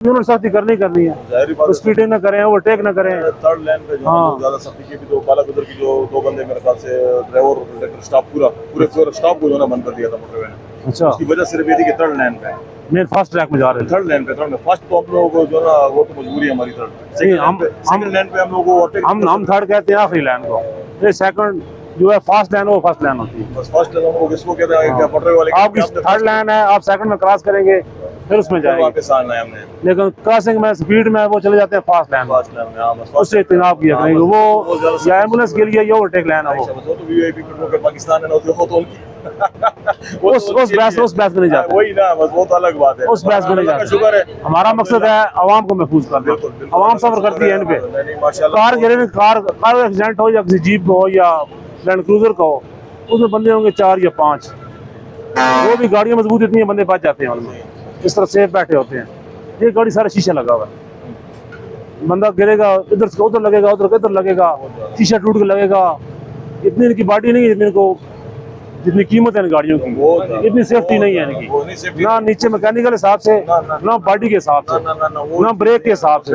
उन्होंने सख्ती करनी है, तो स्पीडिंग न करें, ओवरटेक न करें। थर्ड लाइन पे जो ज्यादा सख्ती की भी, तो काला गुजर की जो दो बंदे मेरे ख्याल से ड्राइवर कंडक्टर स्टाफ पूरे स्टाफ को जो ना बंद कर दिया था मोटरवे ने। अच्छा, उसकी वजह सिर्फ ये थी कि थर्ड लाइन पे मेन फास्ट ट्रैक में जा रहे थे। थर्ड लाइन पे फर्स्ट तो हम लोगों को जो ना वो तो मजबूरी है हमारी। थर्ड सेकंड लाइन पे हम लोगों को ओवरटेक हम थर्ड कहते हैं आखिरी लाइन को, ये सेकंड जो है फास्ट लाइन, वो फर्स्ट लाइन होती है। बस फर्स्ट लाइन हम लोग इसको कहते हैं मोटरवे वाले आपकी थर्ड लाइन है, आप सेकंड में क्रॉस करेंगे फिर उसमें जाएंगे, वापस आना है हमने। लेकिन क्रॉसिंग में स्पीड में वो चले जाते हैं फास्ट लाइन में, फास्ट लाइन में, हाँ, बस उससे इत्तेनाब किया करेंगे। वो या एम्बुलेंस के लिए ये ओवरटेक लाइन है, वो तो वीआईपी पेट्रोल के पाकिस्तान है ना, वो तो उनकी उस बहस में नहीं जाते, वही ना, बस वो तो अलग बात है, उस बहस में नहीं जाते। शुक्र है, हमारा मकसद है आवाम को महफूज करना। आवाम सफर करती है इन पे, कार गिरे, कार एक्सीडेंट हो या किसी जीप को हो या लैंड क्रूजर का हो, उसमें बंदे होंगे 4 या 5, वो भी गाड़ियाँ मजबूत इतनी है बंदे बच जाते हैं उनमें, इस तरह सेफ बैठे होते हैं। ये गाड़ी सारा शीशा लगा हुआ है, बंदा गिरेगा इधर से उधर लगेगा, उधर इधर लगेगा, शीशा टूट के लगेगा। इतनी इनकी बॉडी नहीं है जितनी कीमत है इन गाड़ियों की, इतनी सेफ्टी नहीं है इनकी, ना नीचे मैकेनिकल हिसाब से, ना बॉडी के हिसाब से, ना ब्रेक के हिसाब से।